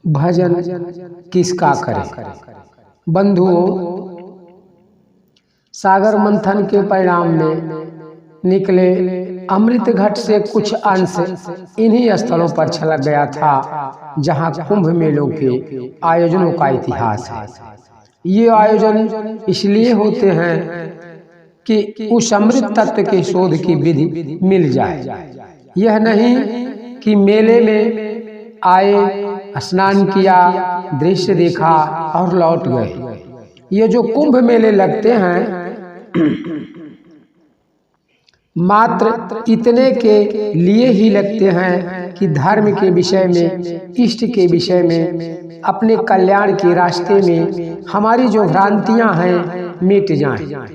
भजन किसका करे। बंधुओं, सागर मंथन के परिणाम में निकले अमृत घट से कुछ अंश इन्हीं स्थलों पर छलक गया था जहां कुंभ मेलों के आयोजनों का इतिहास है। ये आयोजन इसलिए होते हैं कि उस अमृत तत्व के शोध की विधि मिल जाए। यह नहीं कि मेले में आए, स्नान किया, दृश्य देखा और लौट गए। ये जो कुंभ मेले लगते हैं मात्र इतने के लिए ही लगते हैं कि धर्म के विषय में, इष्ट के विषय में, अपने कल्याण के रास्ते में हमारी जो भ्रांतियां हैं मिट जाएं।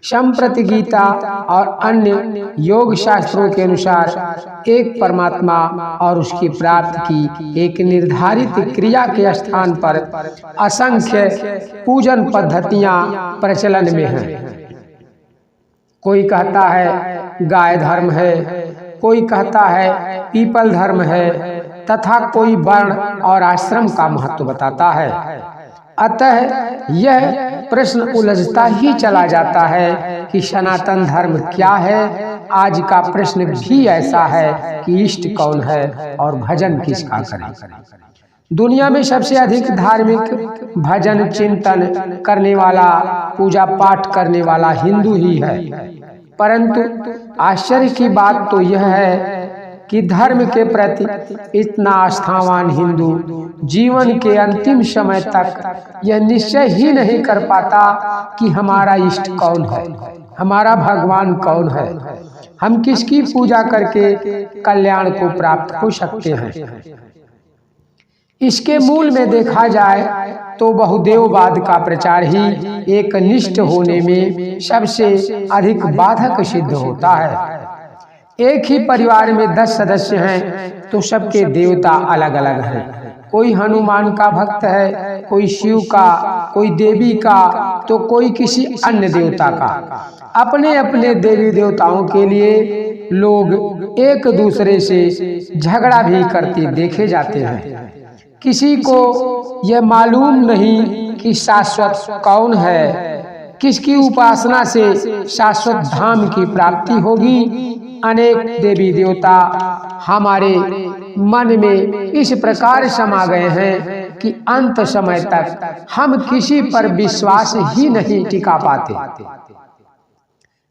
संप्रति गीता और अन्य योग शास्त्रों के अनुसार एक परमात्मा और उसकी प्राप्ति की एक निर्धारित क्रिया के स्थान पर असंख्य पूजन पद्धतियां प्रचलन में हैं। कोई कहता है गाय धर्म है, कोई कहता है पीपल धर्म है, तथा कोई वर्ण और आश्रम का महत्व बताता है। अतः यह प्रश्न उलझता ही चला जाता है कि सनातन धर्म क्या है। आज का प्रश्न भी ऐसा है कि इष्ट कौन है और भजन किसका करें। दुनिया में सबसे अधिक धार्मिक भजन चिंतन करने वाला, पूजा पाठ करने वाला हिंदू ही है। परंतु आश्चर्य की बात तो यह है कि धर्म के प्रति इतना आस्थावान हिंदू जीवन के अंतिम समय तक यह निश्चय ही नहीं कर पाता कि हमारा इष्ट कौन है, हमारा भगवान कौन है, हम किसकी पूजा करके कल्याण को प्राप्त हो सकते हैं। इसके मूल में देखा जाए तो बहुदेववाद का प्रचार ही एक निष्ठ होने में सबसे अधिक बाधक सिद्ध होता है। एक ही परिवार में 10 सदस्य हैं तो सबके देवता अलग अलग हैं। कोई हनुमान का भक्त है, कोई शिव का, कोई देवी का, तो कोई किसी अन्य देवता का। अपने अपने देवी देवताओं के लिए लोग एक दूसरे से झगड़ा भी करते देखे जाते हैं। किसी को यह मालूम नहीं कि शाश्वत कौन है, किसकी उपासना से शाश्वत धाम की प्राप्ति होगी। अनेक देवी देवता हमारे मन में इस प्रकार समा गए हैं कि अंत समय तक हम किसी पर विश्वास ही नहीं टिका पाते।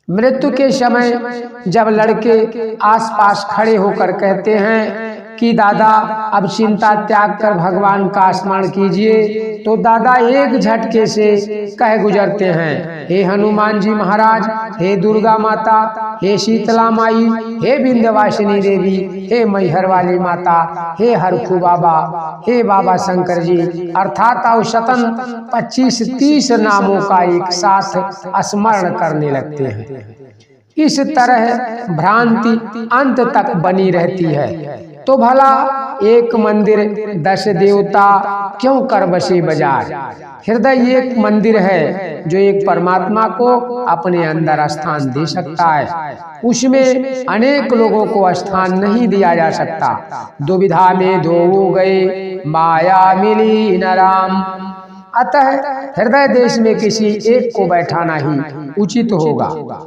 मृत्यु के समय जब लड़के आसपास खड़े होकर कहते हैं कि दादा अब चिंता त्याग कर भगवान का स्मरण कीजिए, तो दादा एक झटके से कह गुजरते हैं, हे हनुमान जी महाराज, हे दुर्गा माता, हे शीतला माई, हे विंध्यवासिनी देवी, हे मैहर वाली माता, हे हरखू बाबा, हे बाबा शंकर जी, अर्थात औसतन 25-30 नामों का एक साथ स्मरण करने लगते हैं। इस तरह भ्रांति अंत तक बनी रहती है। तो भला एक मंदिर 10 देवता क्यों कर बसे बाजार। हृदय एक मंदिर है जो एक परमात्मा को अपने अंदर स्थान दे सकता है। उसमें अनेक लोगों को स्थान नहीं दिया जा सकता। दुविधा में धो गए, माया मिली न राम। अतः हृदय देश में किसी एक को बैठाना ही उचित होगा।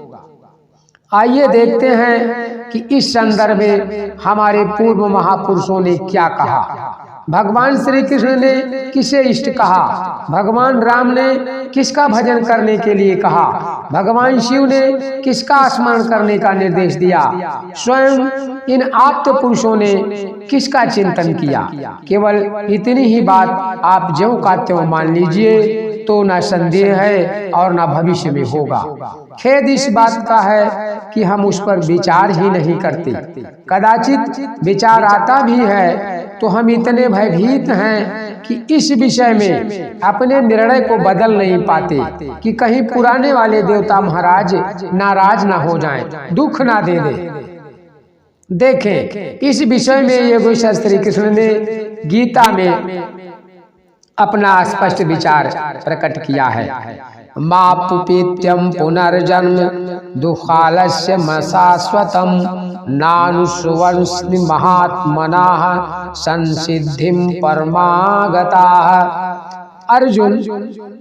आइए देखते हैं कि इस संदर्भ में हमारे पूर्व महापुरुषों ने क्या कहा। भगवान श्री कृष्ण ने किसे इष्ट कहा, भगवान राम ने किसका भजन करने के लिए कहा, भगवान शिव ने किसका स्मरण करने का निर्देश दिया, स्वयं इन आप्त पुरुषों ने किसका चिंतन किया। केवल इतनी ही बात आप ज्यों का त्यों मान लीजिए तो न संदेह है और न भविष्य में होगा। खेद इस बात का है कि हम उस पर विचार ही नहीं करते। कदाचित विचार आता भी है तो हम इतने भयभीत हैं कि इस विषय में अपने निर्णय को बदल नहीं पाते कि कहीं पुराने वाले देवता महाराज नाराज ना हो जाएं, दुख ना दे दे। देखें, इस विषय में ये श्री कृष्ण ने गीता में अपना स्पष्ट विचार प्रकट किया है। मापुपेत्यम पुनर्जन्म दुखालस्य मशाश्वतम नानुश्रवन्ति महात्मनाः संसिद्धिं परमागता। अर्जुन,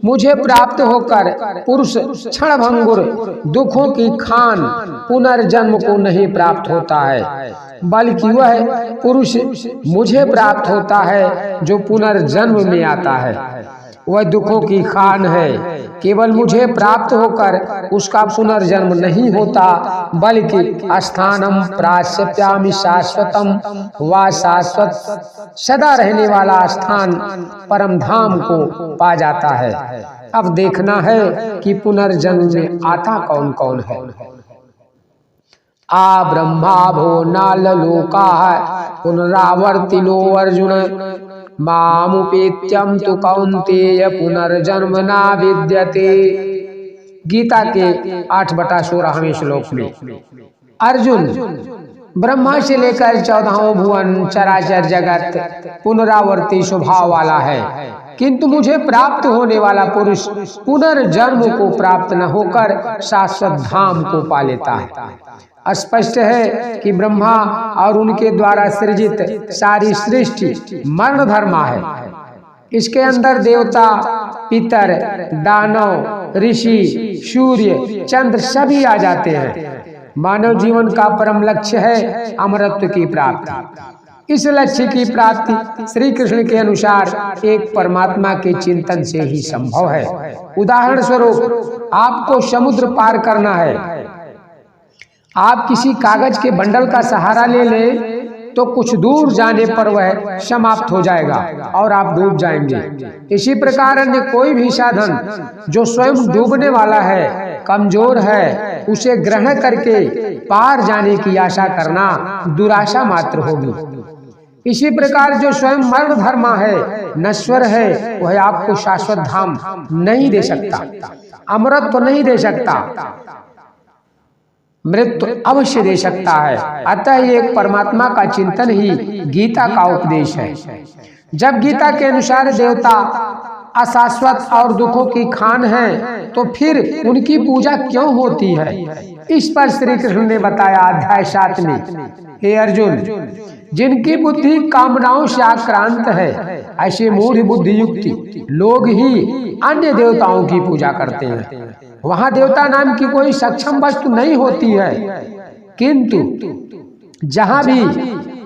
मुझे प्राप्त होकर पुरुष क्षणभंगुर दुखों की खान पुनर्जन्म को नहीं प्राप्त होता है, बल्कि वह पुरुष मुझे प्राप्त होता है जो पुनर्जन्म में आता है। वह दुखों की खान है, केवल मुझे प्राप्त होकर उसका पुनर्जन्म नहीं होता, बल्कि स्थानम प्राप्स्यामि शाश्वतम, व शाश्वत सदा रहने वाला स्थान परम धाम को पा जाता है। अब देखना है कि पुनर्जन्म में आता कौन कौन है। आ ब्रह्मा भो नाल लोका पुनरावर्तिनो अर्जुन मामुपेत्यम तु कौन्तेय पुनर्जन्म ना विद्यते। गीता के 8/16वें श्लोक में अर्जुन, ब्रह्मा से लेकर 14 भुवन चराचर जगत पुनरावर्ती स्वभाव वाला है, किंतु मुझे प्राप्त होने वाला पुरुष पुनर्जन्म को प्राप्त न होकर शाश्वत धाम को पा लेता है। स्पष्ट है कि ब्रह्मा और उनके द्वारा सृजित सारी सृष्टि मरण धर्मा है। इसके अंदर देवता, पितर, दानव, ऋषि, सूर्य, चंद्र सभी आ जाते हैं। मानव जीवन का परम लक्ष्य है अमरत्व की प्राप्ति। इस लक्ष्य की प्राप्ति श्री कृष्ण के अनुसार एक परमात्मा के चिंतन से ही संभव है। उदाहरण स्वरूप आपको समुद्र पार करना है, आप किसी कागज के बंडल का सहारा ले लें तो कुछ दूर जाने पर वह समाप्त हो जाएगा और आप डूब जाएंगे। इसी प्रकार अन्य कोई भी साधन जो स्वयं डूबने वाला है, कमजोर है, उसे ग्रहण करके पार जाने की आशा करना दुराशा मात्र होगी। इसी प्रकार जो स्वयं मरण धर्मा है, नश्वर है, वह आपको शाश्वत धाम नहीं दे सकता, अमरत्व नहीं दे सकता, मृत्यु अवश्य दे सकता है। अतः एक परमात्मा का चिंतन ही गीता का उपदेश है। जब गीता के अनुसार देवता अशाश्वत और दुखों की खान है, तो फिर उनकी पूजा क्यों होती है? इस पर श्री कृष्ण ने बताया अध्याय 7 में, हे अर्जुन, जिनकी बुद्धि कामनाओं से आक्रांत है, ऐसे मूढ़ बुद्धि युक्ति लोग ही अन्य देवताओं की पूजा करते हैं। वहां देवता नाम की कोई सक्षम वस्तु नहीं होती है, किंतु जहां भी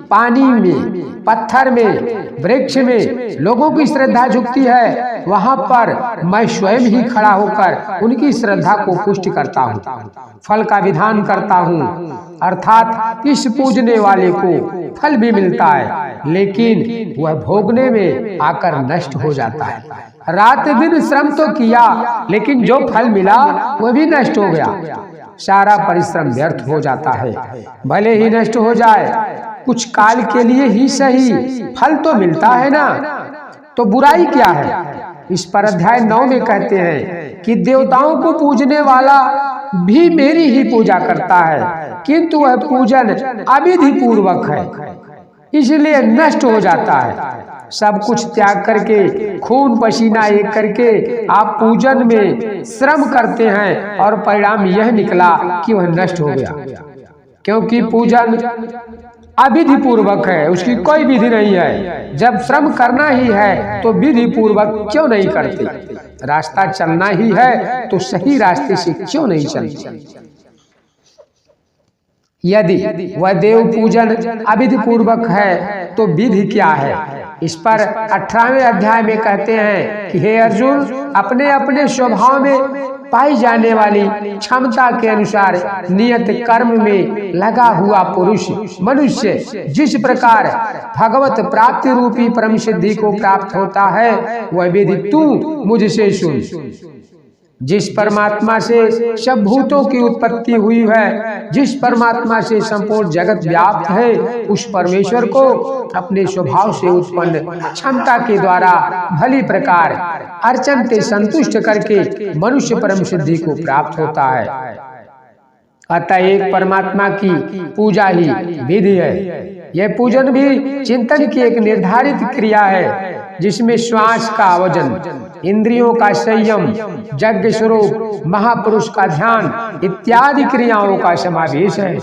पानी में, पत्थर में, वृक्ष में लोगों की श्रद्धा झुकती है, वहां पर मैं स्वयं ही खड़ा होकर उनकी श्रद्धा को पुष्ट करता हूँ, फल का विधान करता हूँ। अर्थात इस पूजने वाले को फल भी मिलता है, लेकिन वह भोगने में आकर नष्ट हो जाता है। रात दिन श्रम तो किया, लेकिन जो फल मिला वह भी नष्ट हो गया। सारा परिश्रम व्यर्थ हो जाता है। भले ही नष्ट हो जाए, कुछ काल के लिए ही सही, फल तो मिलता है ना, तो बुराई क्या है? इस पर अध्याय 9 में कहते हैं कि देवताओं को पूजने वाला भी मेरी ही पूजा करता है, किंतु वह पूजन अविधि पूर्वक है, इसलिए नष्ट हो जाता है। सब कुछ त्याग करके, खून पसीना एक करके आप पूजन में श्रम करते हैं और परिणाम यह निकला कि वह नष्ट हो गया, क्योंकि पूजन अविधि पूर्वक है, उसकी कोई विधि नहीं है। जब श्रम करना ही है तो विधि पूर्वक क्यों नहीं करते? रास्ता चलना ही है तो सही रास्ते से क्यों नहीं चलते? यदि वह देव पूजन अविधि पूर्वक है तो विधि क्या है? इस पर 18वें अध्याय में कहते हैं कि हे अर्जुन, अपने अपने स्वभाव में पाई जाने वाली क्षमता के अनुसार नियत कर्म में लगा हुआ पुरुष मनुष्य जिस प्रकार भगवत प्राप्ति रूपी परम सिद्धि को प्राप्त होता है, वह विधि तू मुझसे सुन। जिस परमात्मा से सब भूतों की उत्पत्ति हुई है, जिस परमात्मा से संपूर्ण जगत व्याप्त है, उस परमेश्वर को अपने स्वभाव से उत्पन्न क्षमता के द्वारा भली प्रकार अर्चनते संतुष्ट करके मनुष्य परम सिद्धि को प्राप्त होता है। अतः एक परमात्मा की पूजा ही विधि है। यह पूजन भी चिंतन की एक निर्धारित क्रिया है, जिसमें श्वास का आयोजन, इंद्रियों का संयम, यज्ञ स्वरूप महापुरुष का ध्यान इत्यादि क्रियाओं का समावेश है,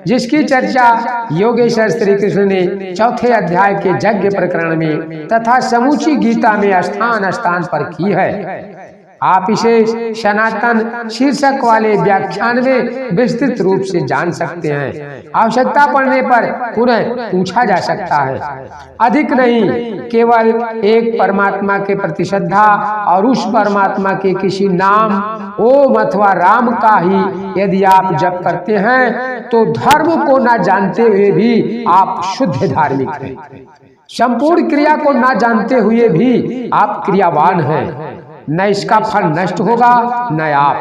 जिसकी चर्चा योगेश्वर श्री कृष्ण ने चौथे अध्याय के यज्ञ प्रकरण में तथा समूची गीता में स्थान स्थान पर की है। आप इसे सनातन शीर्षक वाले व्याख्यान में विस्तृत रूप से जान सकते हैं। आवश्यकता पड़ने पर पुनः पूछा जा सकता है। अधिक नहीं, केवल एक परमात्मा के प्रति श्रद्धा और उस परमात्मा के किसी नाम ओम अथवा राम का ही यदि आप जप करते हैं तो धर्म को न जानते हुए भी आप शुद्ध धार्मिक हैं। संपूर्ण क्रिया को न जानते हुए भी आप क्रियावान हैं। न इसका फल नष्ट होगा न आप।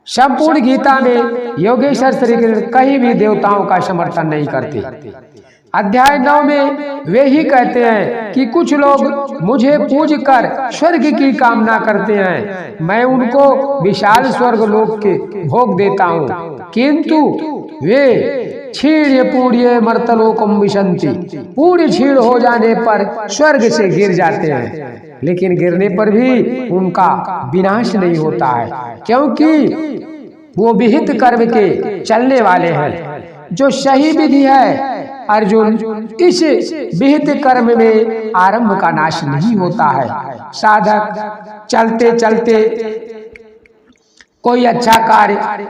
संपूर्ण गीता में योगेश्वर श्री कृष्ण कहीं भी देवताओं का समर्थन नहीं करते। अध्याय 9 में वे ही कहते हैं कि कुछ लोग मुझे पूज कर स्वर्ग की कामना करते हैं, मैं उनको विशाल स्वर्ग लोक के भोग देता हूँ, किंतु वे क्षीण पूर्य मर्तलोकम विशंति, पूर्ण क्षीण हो जाने पर स्वर्ग से गिर जाते हैं, लेकिन गिरने पर भी उनका विनाश नहीं होता है, क्योंकि वो विहित कर्म के चलने वाले हैं। जो सही विधि है अर्जुन, इस विहित कर्म में आरंभ का नाश नहीं होता है। साधक चलते चलते कोई अच्छा कार्य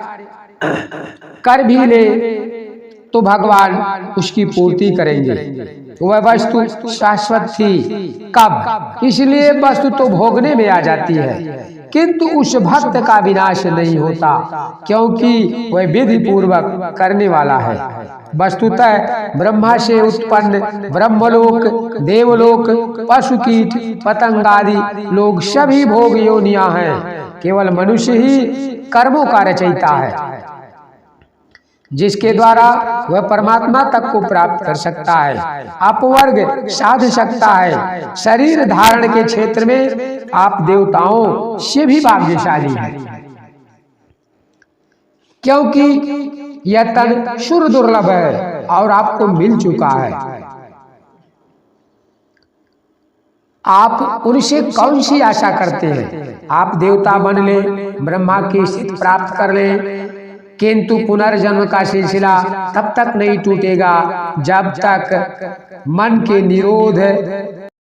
कर भी ले तो भगवान उसकी पूर्ति करेंगे। वह वस्तु शाश्वत थी कब, इसलिए वस्तु तो भोगने में आ जाती है, किंतु उस भक्त का विनाश नहीं होता, क्योंकि वह विधि पूर्वक करने वाला है। वस्तुतः ब्रह्मा से उत्पन्न ब्रह्मलोक, देवलोक, पशु कीट पतंग आदि लोग सभी भोग योनियां हैं। केवल मनुष्य ही कर्मों का रचयिता है, जिसके द्वारा वह परमात्मा तक को प्राप्त कर सकता है, अपवर्ग साध सकता है। शरीर धारण के क्षेत्र में आप देवताओं से भी भाग्यशाली हैं, क्योंकि यह तन शुर दुर्लभ है और आपको मिल चुका है। आप उनसे कौन सी आशा करते हैं? आप देवता बन ले, ब्रह्मा की स्थिति प्राप्त कर ले, किंतु पुनर्जन्म का सिलसिला तब तक नहीं टूटेगा जब तक मन के निरोध